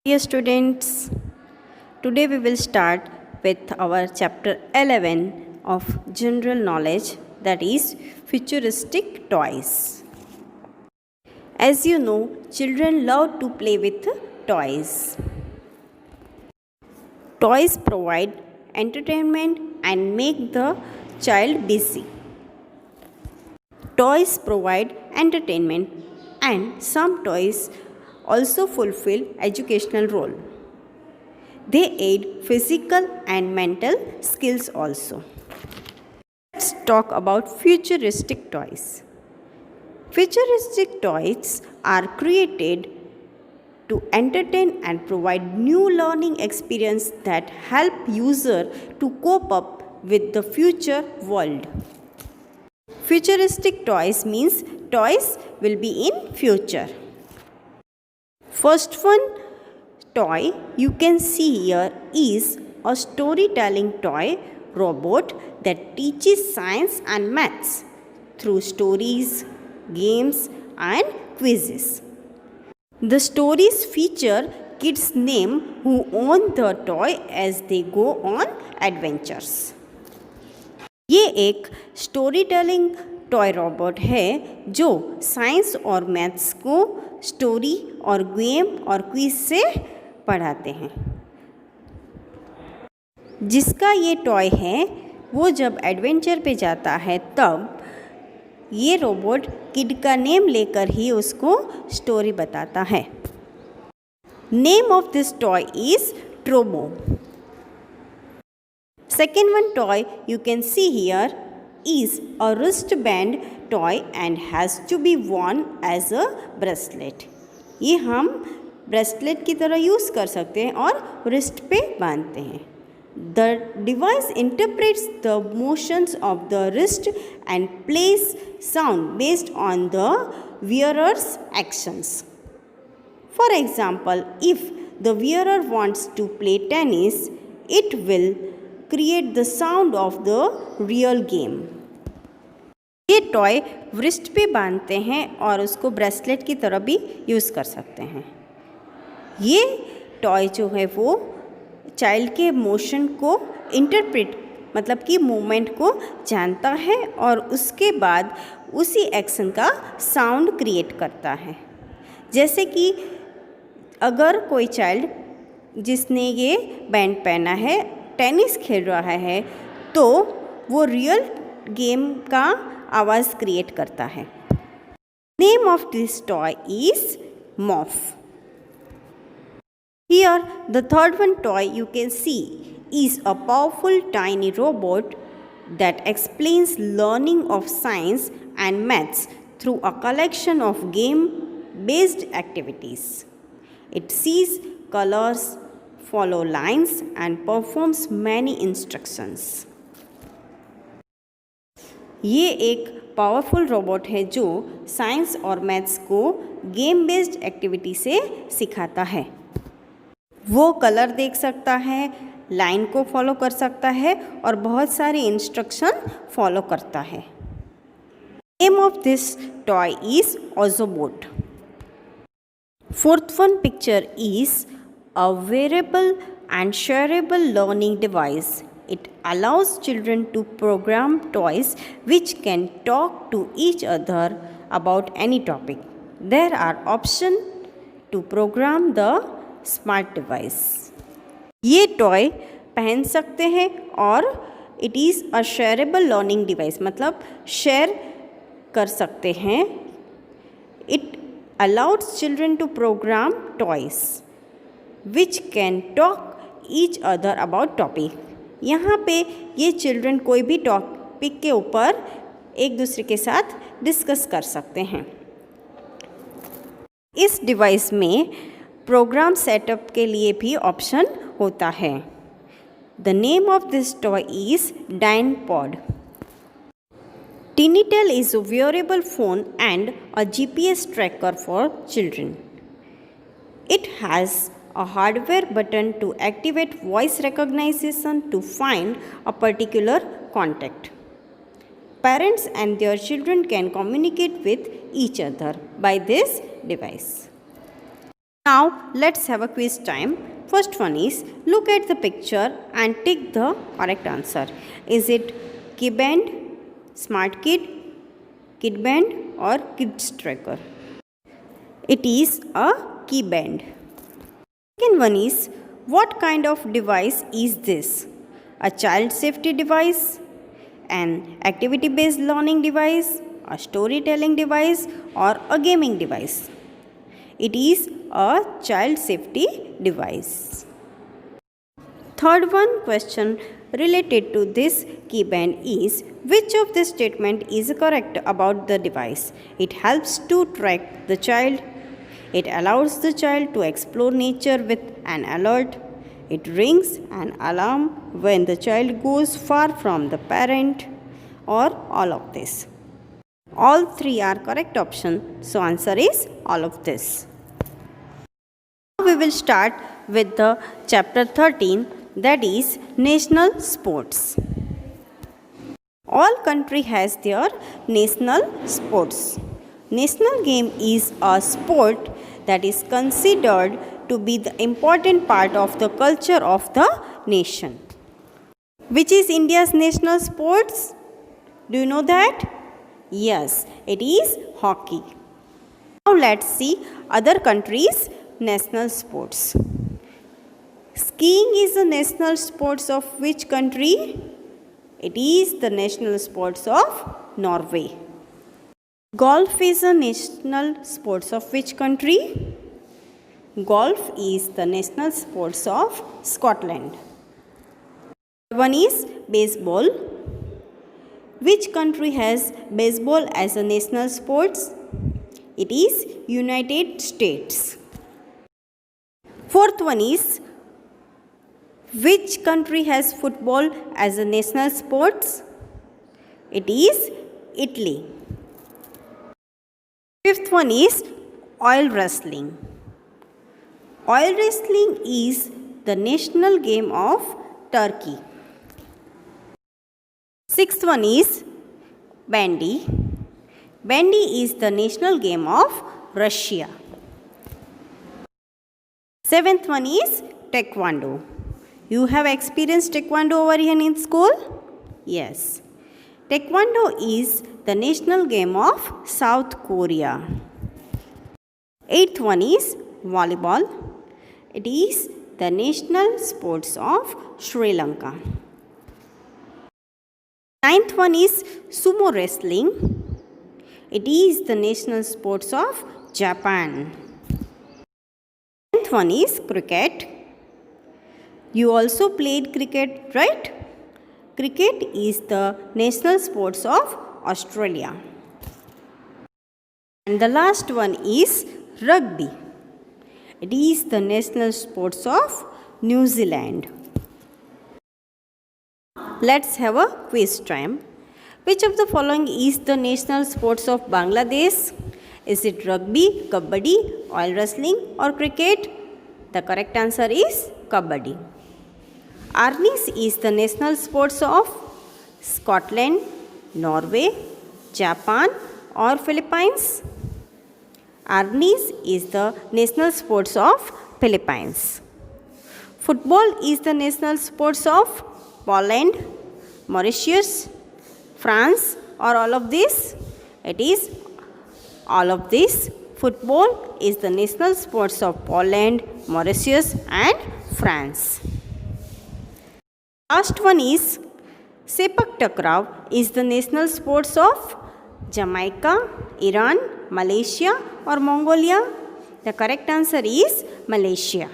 Dear students, today we will start with our chapter 11 of general knowledge, that is futuristic toys. As you know, children love to play with toys. Toys provide entertainment and make the child busy. Toys provide entertainment and some toys also fulfill educational role. They aid physical and mental skills also. Let's talk about futuristic toys. Futuristic toys are created to entertain and provide new learning experience that help user to cope up with the future world. Futuristic toys means toys will be in future. First one toy you can see here is a storytelling toy robot that teaches science and maths through stories, games and quizzes. The stories feature kids' name who own the toy as they go on adventures. ये एक story telling toy robot है जो science और maths को story और game और quiz से पढ़ाते हैं. जिसका ये टॉय है वो जब एडवेंचर पे जाता है तब ये रोबोट किड का नेम लेकर ही उसको स्टोरी बताता है. Name of this toy is Trobo. Second one toy you can see here is a wristband toy and has to be worn as a bracelet. ये हम ब्रेसलेट की तरह यूज़ कर सकते हैं और रिस्ट पे बांधते हैं. The device interprets the motions of the wrist and plays sound based on the wearer's actions. For example, if the wearer wants to play tennis, it will create the sound of the real game. ये toy wrist पे बांधते हैं और उसको bracelet की तरह भी use कर सकते हैं. ये टॉय जो है वो चाइल्ड के मोशन को इंटरप्रेट मतलब कि मूवमेंट को जानता है और उसके बाद उसी एक्शन का साउंड क्रिएट करता है. जैसे कि अगर कोई चाइल्ड जिसने ये बैंड पहना है टेनिस खेल रहा है तो वो रियल गेम का आवाज़ क्रिएट करता है. Name of this toy is moff. Here the third one toy you can see is a powerful tiny robot that explains learning of science and maths through a collection of game based activities. It sees colors, follow lines and performs many instructions. ये एक powerful robot है जो science और maths को game based activity से सिखाता है. वो कलर देख सकता है, लाइन को फॉलो कर सकता है और बहुत सारे इंस्ट्रक्शन फॉलो करता है. Name of this toy is Ozobot. Fourth one picture is a wearable and shareable learning device. It allows children to program toys which can talk to each other about any topic. There are options to program the smart device. ये toy पहन सकते हैं और it is a shareable learning device मतलब share कर सकते हैं. It allows children to program toys which can talk each other about topic. यहाँ पे ये चिल्ड्रन कोई भी टॉपिक के ऊपर एक दूसरे के साथ डिस्कस कर सकते हैं. इस डिवाइस में प्रोग्राम सेटअप के लिए भी ऑप्शन होता है. The name of this toy is Dynepod. Tinitel is a wearable phone and a GPS tracker for children. It has a hardware button to activate voice recognition to find a particular contact. Parents and their children can communicate with each other by this device. Now let's have a quiz time. First one is look at the picture and tick the correct answer. Is it key band, smart kid, kid band or kids tracker? It is a key band. Second one is what kind of device is this? A child safety device, an activity based learning device, a storytelling device or a gaming device? It is a child safety device. Third one question related to this key band is which of this statement is correct about the device? It helps to track the child. It allows the child to explore nature with an alert. It rings an alarm when the child goes far from the parent, or all of this. All three are correct options, so answer is all of this. Now we will start with the chapter 13, that is national sports. All country has their national sports. National game is a sport that is considered to be the important part of the culture of the nation. Which is India's national sports? Do you know that? Yes, it is hockey. Now let's see other countries' national sports. Skiing is the national sports of which country? It is the national sports of Norway. Golf is the national sports of which country? Golf is the national sports of Scotland. One is baseball. Which country has baseball as a national sports? It is United States. Fourth one is which country has football as a national sports? It is Italy. Fifth one is oil wrestling. Oil wrestling is the national game of Turkey. Sixth one is bandy. Bandy is the national game of Russia. Seventh one is taekwondo. You have experienced taekwondo over here in school? Yes. Taekwondo is the national game of South Korea. Eighth one is volleyball. It is the national sports of Sri Lanka. Ninth one is sumo wrestling. It is the national sports of Japan. Tenth one is cricket. You also played cricket, right? Cricket is the national sports of Australia. And the last one is rugby. It is the national sports of New Zealand. Let's have a quiz time. Which of the following is the national sports of Bangladesh? Is it rugby, kabaddi, oil wrestling or cricket? The correct answer is kabaddi. Arnis is the national sports of Scotland, Norway, Japan or Philippines? Arnis is the national sports of Philippines. Football is the national sports of Poland, Mauritius, France or all of this? It is all of this. Football is the national sports of Poland, Mauritius and France. Last one is Sepak Takraw is the national sports of Jamaica, Iran, Malaysia or Mongolia? The correct answer is Malaysia.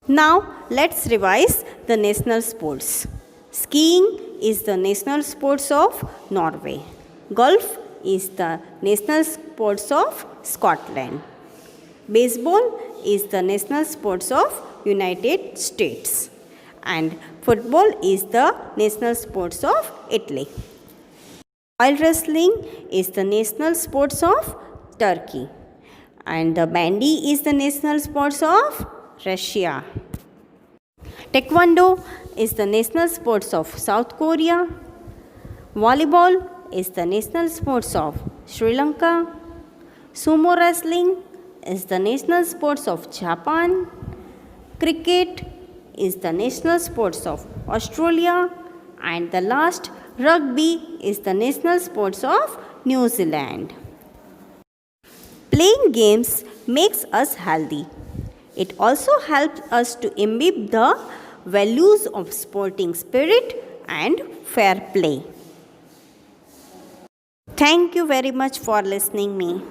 Now let's revise the national sports. Skiing is the national sports of Norway. Golf is the national sports of Scotland. Baseball is the national sports of United States. And football is the national sports of Italy. Oil wrestling is the national sports of Turkey. And the bandy is the national sports of Russia. Taekwondo is the national sports of South Korea. Volleyball is the national sports of Sri Lanka. Sumo wrestling is the national sports of Japan. Cricket is the national sports of Australia. And the last, rugby is the national sports of New Zealand. Playing games makes us healthy. It also helps us to imbibe the values of sporting spirit and fair play. Thank you very much for listening me.